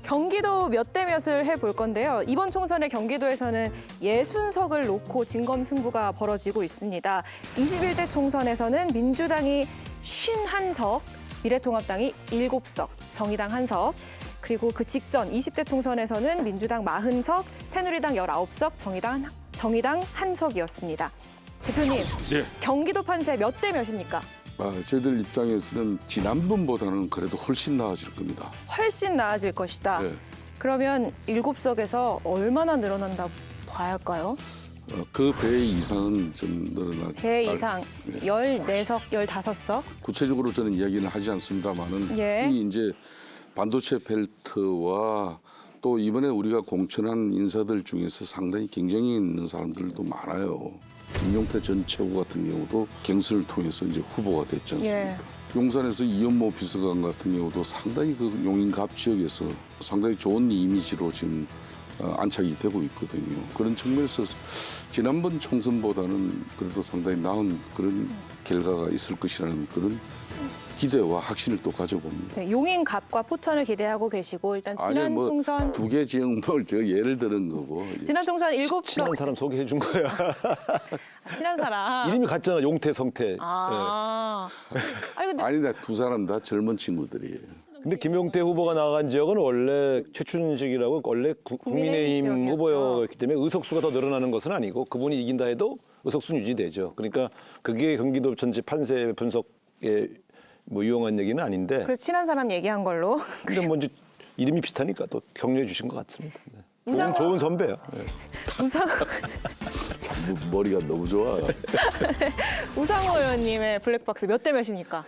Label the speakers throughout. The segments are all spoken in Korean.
Speaker 1: 경기도 몇 대 몇을 해볼 건데요. 이번 총선에 경기도에서는 60석을 놓고 진검승부가 벌어지고 있습니다. 21대 총선에서는 민주당이 51석, 미래통합당이 7석, 정의당 1석, 그리고 그 직전 20대 총선에서는 민주당 40석, 새누리당 19석, 정의당 1석이었습니다. 대표님,
Speaker 2: 예.
Speaker 1: 경기도 판세 몇 대 몇입니까?
Speaker 2: 저희들 입장에서는 지난번보다는 그래도 훨씬 나아질 겁니다.
Speaker 1: 훨씬 나아질 것이다.
Speaker 2: 네.
Speaker 1: 그러면 7석에서 얼마나 늘어난다고 봐야 할까요?
Speaker 2: 그 배 이상은 좀 늘어나.
Speaker 1: 배 이상,
Speaker 2: 네.
Speaker 1: 14석, 15석.
Speaker 2: 구체적으로 저는 이야기는 하지 않습니다만은
Speaker 1: 예.
Speaker 2: 이 이제 반도체 벨트와 또 이번에 우리가 공천한 인사들 중에서 상당히 경쟁이 있는 사람들도 많아요. 김용태 전 최고 같은 경우도 경선을 통해서 이제 후보가 됐지 않습니까?
Speaker 1: 예.
Speaker 2: 용산에서 이현모 비서관 같은 경우도 상당히 그 용인갑 지역에서 상당히 좋은 이미지로 지금 안착이 되고 있거든요. 그런 측면에서 지난번 총선보다는 그래도 상당히 나은 그런 결과가 있을 것이라는 그런 기대와 확신을 또 가져봅니다.
Speaker 1: 네, 용인갑과 포천을 기대하고 계시고 일단 지난 총선
Speaker 2: 두 개 지역을 제가 예를 드는 거고.
Speaker 1: 지난 총선 7석
Speaker 3: 친한 사람 소개해 준 거야.
Speaker 1: 친한 사람.
Speaker 3: 이름이 같잖아. 용태, 성태.
Speaker 1: 아니 근데
Speaker 2: 아니, 두 사람 다 젊은 친구들이에요.
Speaker 3: 근데 김용태 후보가 나간 지역은 원래 최춘식이라고 원래 국민의힘
Speaker 1: 지역이었죠.
Speaker 3: 후보였기 때문에 의석수가 더 늘어나는 것은 아니고 그분이 이긴다 해도 의석수는 유지되죠. 그러니까 그게 경기도 전체 판세 분석에 뭐 유용한 얘기는 아닌데.
Speaker 1: 그래서 친한 사람 얘기한 걸로.
Speaker 3: 근데 뭐 이제 이름이 비슷하니까 또 격려해 주신 것 같습니다. 네.
Speaker 1: 우상호-
Speaker 3: 좋은 선배야. 네.
Speaker 2: 참 머리가 너무 좋아.
Speaker 1: 우상호 의원님의 블랙박스 몇 대 몇입니까?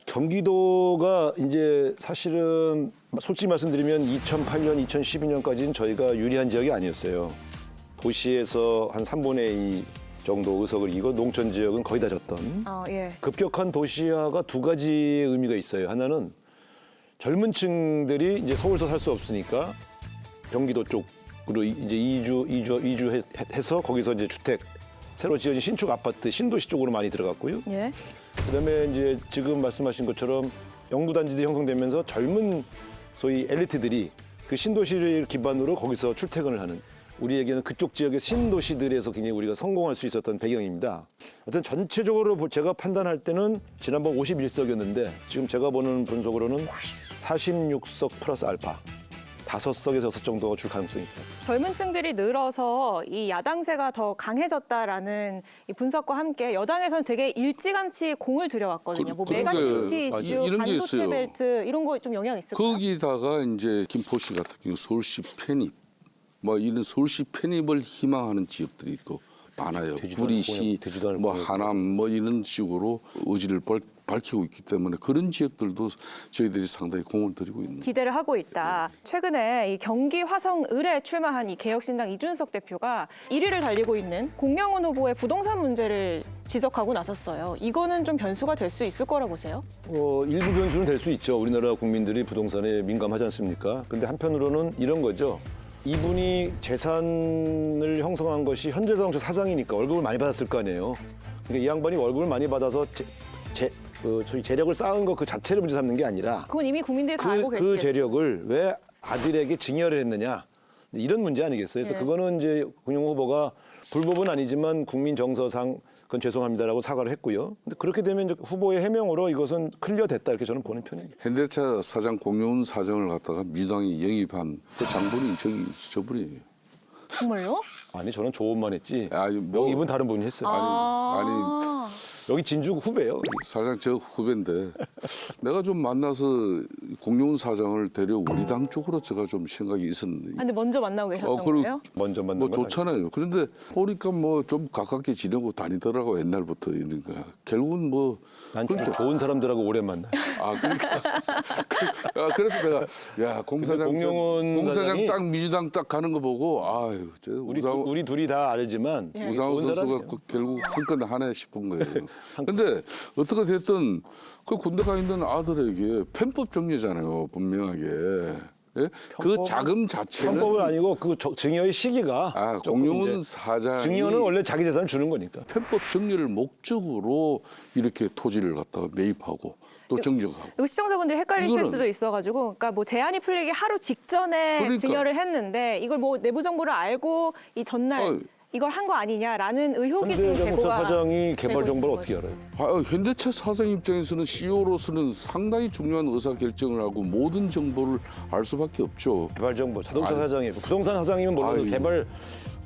Speaker 3: 경기도가 이제 사실은 솔직히 말씀드리면 2008년, 2012년까지는 저희가 유리한 지역이 아니었어요. 도시에서 한 3분의 2 정도 의석을 이기고 농촌 지역은 거의 다 졌던.
Speaker 1: 예.
Speaker 3: 급격한 도시화가 두 가지 의미가 있어요. 하나는 젊은 층들이 이제 서울서 살 수 없으니까 경기도 쪽으로 이제 이주해서 거기서 이제 주택 새로 지어진 신축 아파트 신도시 쪽으로 많이 들어갔고요.
Speaker 1: 예.
Speaker 3: 그다음에 이제 지금 말씀하신 것처럼 영구 단지들이 형성되면서 젊은 소위 엘리트들이 그 신도시를 기반으로 거기서 출퇴근을 하는 우리에게는 그쪽 지역의 신도시들에서 굉장히 우리가 성공할 수 있었던 배경입니다. 어떤 전체적으로 제가 판단할 때는 지난번 51석이었는데 지금 제가 보는 분석으로는 46석 플러스 알파 5석에서 6석 정도가 줄 가능성이 있다.
Speaker 1: 젊은 층들이 늘어서 이 야당세가 더 강해졌다라는 이 분석과 함께 여당에서는 되게 일찌감치 공을 들여왔거든요. 뭐 메가 시티 이슈,
Speaker 2: 이런 게
Speaker 1: 반도체
Speaker 2: 있어요.
Speaker 1: 벨트 이런 거 좀 영향 있을까요?
Speaker 2: 거기다가 이제 김포시 같은 경우 서울시 편입, 뭐 이런 서울시 편입을 희망하는 지역들이 또 많아요. 구리시, 뭐 하남, 뭐 이런 식으로 의지를 밝히고 있기 때문에 그런 지역들도 저희들이 상당히 공을 들이고 있는.
Speaker 1: 기대를 하고 있다. 최근에 이 경기 화성을에 출마한 이 개혁신당 이준석 대표가 1위를 달리고 있는 공명훈 후보의 부동산 문제를 지적하고 나섰어요. 이거는 좀 변수가 될 수 있을 거라 보세요?
Speaker 3: 일부 변수는 될 수 있죠. 우리나라 국민들이 부동산에 민감하지 않습니까? 근데 한편으로는 이런 거죠. 이분이 재산을 형성한 것이 현대자동차 사장이니까 월급을 많이 받았을 거 아니에요. 그러니까 이 양반이 월급을 많이 받아서 저희 재력을 쌓은 것 그 자체를 문제 삼는 게 아니라
Speaker 1: 그건 이미 국민들이 다 알고 계시겠죠.
Speaker 3: 그 재력을 왜 아들에게 증여를 했느냐 이런 문제 아니겠어요. 그래서
Speaker 1: 네.
Speaker 3: 그거는 이제 공영 후보가 불법은 아니지만 국민 정서상 그건 죄송합니다라고 사과를 했고요. 근데 그렇게 되면 이제 후보의 해명으로 이것은 클리어됐다 이렇게 저는 보는 편입니다.
Speaker 2: 현대차 사장 공용훈 사장을 갖다가 민주당이 영입한 그 장본인 저분이에요.
Speaker 1: 정말요?
Speaker 3: 아니 저는 조언만 했지.
Speaker 2: 뭐
Speaker 3: 영입은 다른 분이 했어요.
Speaker 2: 아니
Speaker 3: 여기 진주 후배예요.
Speaker 2: 사장 저 후배인데 내가 좀 만나서 공용훈 사장을 데려 우리 당 쪽으로 제가 좀 생각이 있었는데.
Speaker 1: 근데 먼저 만나고 계셨던
Speaker 2: 그리고
Speaker 1: 거예요?
Speaker 3: 먼저 만난
Speaker 2: 뭐
Speaker 3: 건
Speaker 2: 좋잖아요. 그런데 보니까 뭐 좀 가깝게 지내고 다니더라고 옛날부터 이러니까 결국은 뭐.
Speaker 3: 난 좋은 사람들하고 오래 만나.
Speaker 2: 그러니까 그래서 내가 야 공사장
Speaker 3: 공용훈
Speaker 2: 사장
Speaker 3: 사장이-
Speaker 2: 딱 민주당 딱 가는 거 보고 아유 저
Speaker 3: 우리 둘이 다 알지만
Speaker 2: 우상호
Speaker 3: 좋은
Speaker 2: 선수가
Speaker 3: 사람이에요.
Speaker 2: 결국 한 건 하나 싶은 거예요. 근데 어떻게 됐든 그 군대 가 있는 아들에게 편법 정리잖아요, 분명하게. 예? 그 자금 자체는
Speaker 3: 편법은 아니고 그 증여의 시기가 조금
Speaker 2: 공용훈
Speaker 3: 이제
Speaker 2: 사장이
Speaker 3: 증여는 원래 자기 재산을 주는 거니까.
Speaker 2: 편법 정리를 목적으로 이렇게 토지를 갖다가 매입하고 또 정적하고.
Speaker 1: 이거 시청자분들이 헷갈리실
Speaker 2: 이거는-
Speaker 1: 수도 있어가지고, 그러니까 뭐 제안이 풀리기 하루 직전에
Speaker 2: 그러니까.
Speaker 1: 증여를 했는데 이걸 뭐 내부 정보를 알고 이 전날 이걸 한 거 아니냐라는 의혹이 지금
Speaker 3: 현대자동차
Speaker 1: 제보가
Speaker 3: 사장이
Speaker 1: 되고
Speaker 3: 개발 정보를
Speaker 1: 있는
Speaker 3: 어떻게 알아요?
Speaker 2: 현대차 사장 입장에서는 CEO로서는 상당히 중요한 의사 결정을 하고 모든 정보를 알 수밖에 없죠.
Speaker 3: 개발 정보, 자동차
Speaker 2: 아유.
Speaker 3: 사장이 부동산 사장이면 몰라도
Speaker 2: 아유.
Speaker 3: 개발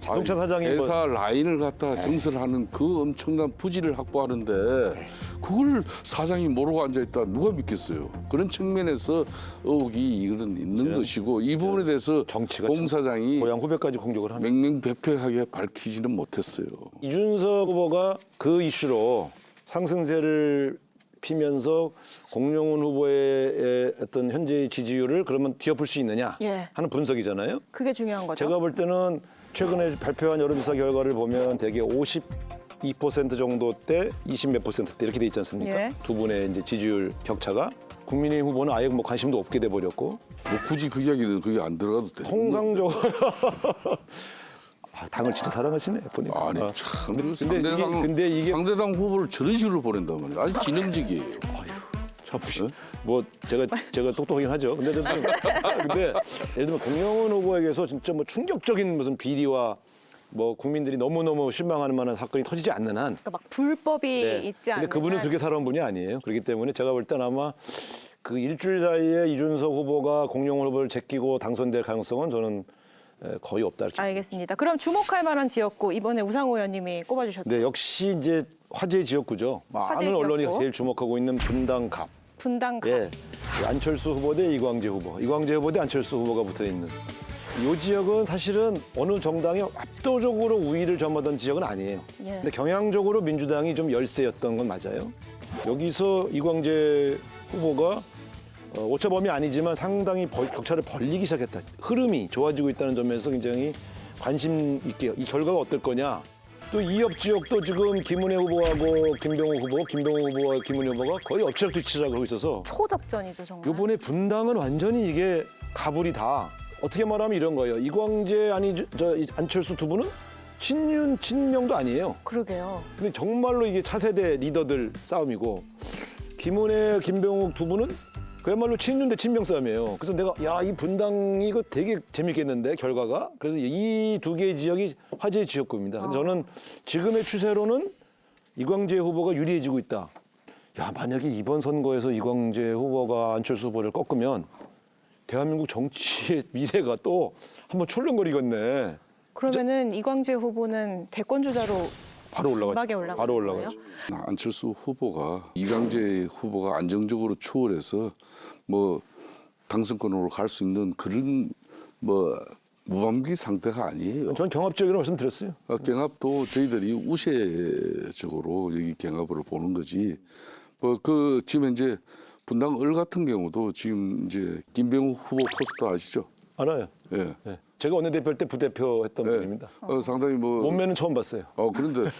Speaker 3: 자동차
Speaker 2: 아니,
Speaker 3: 사장이 뭐
Speaker 2: 회사 라인을 갖다 증설하는 그 엄청난 부지를 확보하는데 그걸 사장이 모르고 앉아있다 누가 믿겠어요. 그런 측면에서 의혹이 이거는 있는 것이고 이 부분에 대해서
Speaker 3: 정치가
Speaker 2: 공사장이
Speaker 3: 고향 후배까지 공격을 하는.
Speaker 2: 명명백백하게 밝히지는 못했어요.
Speaker 3: 이준석 후보가 그 이슈로 상승세를 피면서 공룡훈 후보의 어떤 현재의 지지율을 그러면 뒤엎을 수 있느냐
Speaker 1: 예.
Speaker 3: 하는 분석이잖아요.
Speaker 1: 그게 중요한 거죠.
Speaker 3: 제가 볼 때는 최근에 발표한 여론조사 결과를 보면 대개 52% 정도 대 20몇 %대 이렇게 돼 있지 않습니까?
Speaker 1: 예.
Speaker 3: 두 분의 이제 지지율 격차가 국민의힘 후보는 아예 뭐 관심도 없게 돼 버렸고
Speaker 2: 뭐 굳이 그 이야기는 그게 안 들어가도 돼.
Speaker 3: 통상적으로 아, 당을 진짜 사랑하시네 보니까.
Speaker 2: 아니
Speaker 3: 아.
Speaker 2: 참
Speaker 3: 근데 이게
Speaker 2: 상대당 후보를 저런 식으로 보낸단 말이에요. 아주 지능적이에요.
Speaker 3: 참, 뭐 제가 똑똑하긴 하죠. 근데 근데 예를 들면 공영훈 후보에게서 진짜 뭐 충격적인 무슨 비리와 뭐 국민들이 너무너무 실망하는 만한 사건이 터지지 않는 한
Speaker 1: 그러니까 막 불법이
Speaker 3: 네.
Speaker 1: 있지 않는
Speaker 3: 근데 그분은
Speaker 1: 한
Speaker 3: 그렇게 살아온 분이 아니에요. 그렇기 때문에 제가 볼 땐 아마 그 일주일 사이에 이준석 후보가 공영훈 후보를 제끼고 당선될 가능성은 저는 거의 없다 이렇게.
Speaker 1: 알겠습니다. 그럼 주목할 만한 지역구 이번에 우상호 의원님이 꼽아주셨죠.
Speaker 3: 네, 역시 이제 화제 지역구죠.
Speaker 1: 화제
Speaker 3: 많은 언론이
Speaker 1: 지역구.
Speaker 3: 제일 주목하고 있는 분당갑.
Speaker 1: 분당갑.
Speaker 3: 예, 그 안철수 후보 대 이광재 후보, 이광재 후보 대 안철수 후보가 붙어 있는. 이 지역은 사실은 어느 정당이 압도적으로 우위를 점하던 지역은 아니에요.
Speaker 1: 예.
Speaker 3: 근데 경향적으로 민주당이 좀 열세였던 건 맞아요. 여기서 이광재 후보가 오차범위 아니지만 상당히 격차를 벌리기 시작했다. 흐름이 좋아지고 있다는 점에서 굉장히 관심 있게 이 결과가 어떨 거냐. 또 이 옆 지역도 지금 김은혜 후보하고 김병호 후보와 김은혜 후보가 거의 엎치락뒤치락 하고 있어서
Speaker 1: 초접전이죠 정말.
Speaker 3: 이번에 분당은 완전히 이게 가불이다. 어떻게 말하면 이런 거예요. 이광재 아니 안철수 두 분은 친윤 친명도 아니에요.
Speaker 1: 그러게요.
Speaker 3: 근데 정말로 이게 차세대 리더들 싸움이고 김은혜 김병욱 두 분은 그야말로 친윤 대 친명 싸움이에요. 그래서 내가 야 이 분당 이거 되게 재밌겠는데 결과가. 그래서 이 두 개의 지역이 화제의 지역구입니다. 근데 저는 지금의 추세로는 이광재 후보가 유리해지고 있다. 야 만약에 이번 선거에서 이광재 후보가 안철수 후보를 꺾으면 대한민국 정치의 미래가 또 한번 출렁거리겠네.
Speaker 1: 그러면은 이광재 후보는 대권 주자로
Speaker 3: 바로 올라가죠.
Speaker 1: 음악에 올라가는
Speaker 3: 바로
Speaker 1: 거예요?
Speaker 3: 올라가죠.
Speaker 2: 안철수 후보가 이광재 후보가 안정적으로 추월해서 뭐 당선권으로 갈 수 있는 그런 뭐 무방비 상태가 아니에요.
Speaker 3: 전 경합적이라고 말씀드렸어요.
Speaker 2: 경합도 저희들이 우세적으로 여기 경합을 보는 거지. 뭐 그 지금 현재 분당 을 같은 경우도 지금 이제 김병욱 후보 포스터 아시죠?
Speaker 3: 알아요.
Speaker 2: 예.
Speaker 3: 네. 제가 원내대표 때 부대표 했던
Speaker 2: 예.
Speaker 3: 분입니다.
Speaker 2: 상당히 뭐
Speaker 3: 몸매는 처음 봤어요.
Speaker 2: 그런데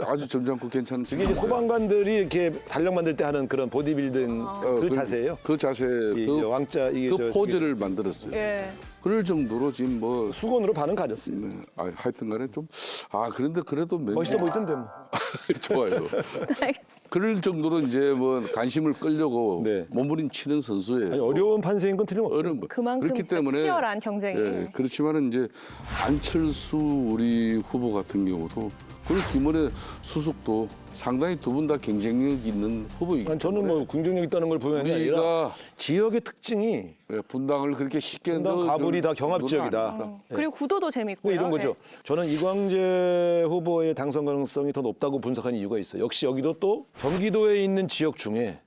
Speaker 2: 아주 점잖고 괜찮은
Speaker 3: 이게 이제 소방관들이 이렇게 달력 만들 때 하는 그런 보디빌딩 그 자세예요.
Speaker 2: 그 자세
Speaker 3: 이
Speaker 2: 그,
Speaker 3: 왕자 이게
Speaker 2: 그 포즈를 만들었어요.
Speaker 1: 예.
Speaker 2: 그럴 정도로 지금 뭐
Speaker 3: 수건으로 반은 가렸어요.
Speaker 2: 하여튼간에 좀 그런데 그래도
Speaker 3: 멋있어 보이던데 뭐.
Speaker 2: 좋아요. 그럴 정도로 이제 뭐 관심을 끌려고
Speaker 3: 네.
Speaker 2: 몸부림치는 선수예요.
Speaker 3: 아니, 어려운 판세인 건 틀림없어요.
Speaker 2: 어려운 거.
Speaker 1: 그만큼
Speaker 2: 그렇기
Speaker 1: 진짜
Speaker 2: 때문에
Speaker 1: 치열한 경쟁이.
Speaker 2: 예, 그렇지만은 이제 안철수 우리 후보 같은 경우도 그리고 김은혜 수석도 상당히 두 분 다 경쟁력 있는 후보이기
Speaker 3: 아니, 저는
Speaker 2: 때문에
Speaker 3: 뭐 긍정력 있다는 걸 부여한 게 아니라
Speaker 2: 우리가
Speaker 3: 지역의 특징이
Speaker 2: 분당을 그렇게 쉽게
Speaker 3: 분당 가불이 다
Speaker 2: 넣을
Speaker 3: 경합지역이다.
Speaker 2: 정도는 아니다.
Speaker 1: 그리고 구도도 재밌고요.
Speaker 3: 뭐 이런 거죠.
Speaker 1: 예.
Speaker 3: 저는 이광재 후보의 당선 가능성이 더 높다고 분석한 이유가 있어요. 역시 여기도 또 경기도에 있는 지역 중에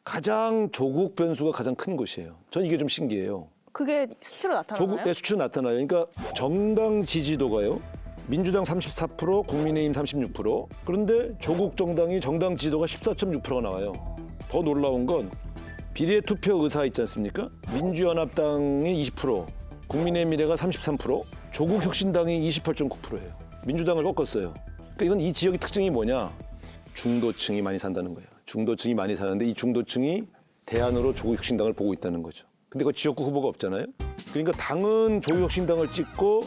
Speaker 3: 가장 조국 변수가 가장 큰 곳이에요. 저는 이게 좀 신기해요.
Speaker 1: 그게 수치로 나타나나요?
Speaker 3: 조국의 수치로 나타나요. 그러니까 정당 지지도가요. 민주당 34%, 국민의힘 36%. 그런데 조국 정당이 정당 지지도가 14.6%가 나와요. 더 놀라운 건 비례 투표 의사 있지 않습니까? 민주연합당이 20%, 국민의 미래가 33%, 조국 혁신당이 28.9%예요. 민주당을 꺾었어요. 그러니까 이건 이 지역의 특징이 뭐냐? 중도층이 많이 산다는 거예요. 중도층이 많이 사는데 이 중도층이 대안으로 조국 혁신당을 보고 있다는 거죠. 근데 그 지역구 후보가 없잖아요. 그러니까 당은 조국 혁신당을 찍고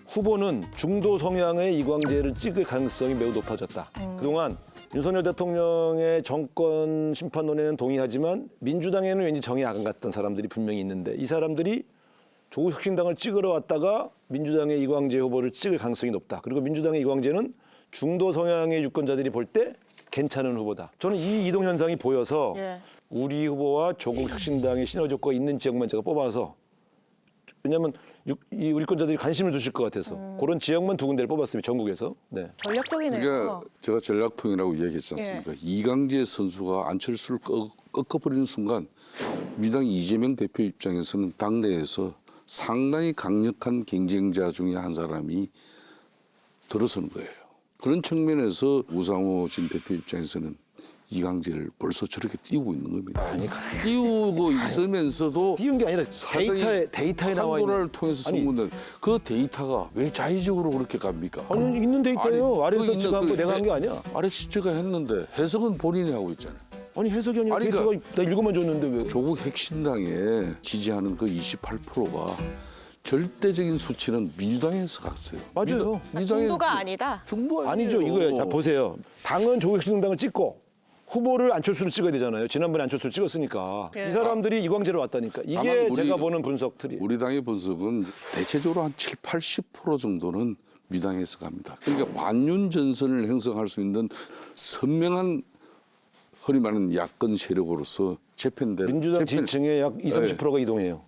Speaker 3: 후보는 중도 성향의 이광재를 찍을 가능성이 매우 높아졌다. 그동안 윤석열 대통령의 정권 심판론에는 동의하지만 민주당에는 왠지 정이 안 갔던 사람들이 분명히 있는데 이 사람들이 조국 혁신당을 찍으러 왔다가 민주당의 이광재 후보를 찍을 가능성이 높다. 그리고 민주당의 이광재는 중도 성향의 유권자들이 볼 때 괜찮은 후보다. 저는 이 이동 현상이 보여서
Speaker 1: 예.
Speaker 3: 우리 후보와 조국 혁신당의 시너지 효과가 있는 지역만 제가 뽑아서 왜냐하면 이 유권자들이 관심을 주실 것 같아서 그런 지역만 두 군데를 뽑았습니다. 전국에서. 네.
Speaker 1: 전략적이네요.
Speaker 2: 그러니까 제가 전략통이라고 이야기했지 않습니까? 이강재 선수가 안철수를 꺾어버리는 순간 민주당 이재명 대표 입장에서는 당내에서 상당히 강력한 경쟁자 중에 한 사람이 들어서는 거예요. 그런 측면에서 우상호 진 대표 입장에서는 이강재를 벌써 저렇게 띄우고 있는 겁니다.
Speaker 3: 아니,
Speaker 2: 띄우고 있으면서도
Speaker 3: 띄운 게 아니라 데이터에 나와 있는.
Speaker 2: 판도라를 통해서 승부는 그 데이터가 왜 자의적으로 그렇게 갑니까?
Speaker 3: 아니 있는 데이터예요. 아래에서
Speaker 2: 그
Speaker 3: 지금 한거 내가 한 게 아니야.
Speaker 2: 아래 시체가 했는데 해석은 본인이 하고 있잖아요.
Speaker 3: 아니 해석이 아니라
Speaker 2: 아니,
Speaker 3: 데이터가 나 읽어만 줬는데 왜?
Speaker 2: 조국 혁신당에 지지하는 그 28%가 절대적인 수치는 민주당에서 갔어요.
Speaker 3: 맞아요.
Speaker 1: 중도가 아니다.
Speaker 2: 중도 아니에요.
Speaker 3: 아니죠. 이거예요. 자, 보세요. 당은 조국 혁신당을 찍고 후보를 안철수를 찍어야 되잖아요. 지난번에 안철수를 찍었으니까.
Speaker 1: 예.
Speaker 3: 이 사람들이 이광재로 왔다니까. 이게
Speaker 2: 다만 우리-
Speaker 3: 제가 보는 분석 틀이에요.
Speaker 2: 우리 당의 분석은 대체적으로 한 7, 80% 정도는 민당에서 갑니다. 그러니까 반윤 전선을 형성할 수 있는 선명한 허리 많은 야권 세력으로서 재편된
Speaker 3: 민주당 지지층의 약 20, 30%가 이동해요.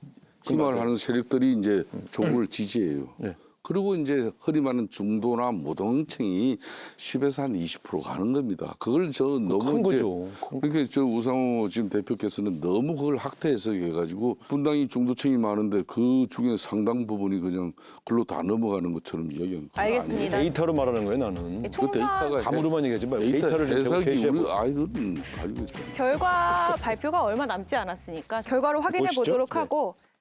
Speaker 2: 힘을 하는 세력들이 이제 조국을 지지해요.
Speaker 3: 네.
Speaker 2: 그리고 이제 허리 많은 중도나 모동층이 10에서 한 20% 가는 겁니다. 그걸 저 너무
Speaker 3: 큰
Speaker 2: 이제
Speaker 3: 거죠.
Speaker 2: 그러니까 저 우상호 지금 대표께서는 너무 그걸 학대 해석해가지고 분당이 중도층이 많은데 그 중에 상당 부분이 그냥 글로 다 넘어가는 것처럼 이야기하는 거
Speaker 1: 알겠습니다.
Speaker 3: 데이터로 말하는 거예요, 나는.
Speaker 2: 그
Speaker 1: 총선
Speaker 2: 데이터가
Speaker 3: 감으로만 얘기하지 말고
Speaker 2: 데이터
Speaker 3: 데이터를 좀
Speaker 2: 해석이
Speaker 3: 제시해
Speaker 2: 우리
Speaker 3: 보세요.
Speaker 2: 아이들은 가지고 있잖아요.
Speaker 1: 결과 발표가 얼마 남지 않았으니까 결과를 확인해
Speaker 3: 보시죠.
Speaker 1: 보도록
Speaker 3: 네.
Speaker 1: 하고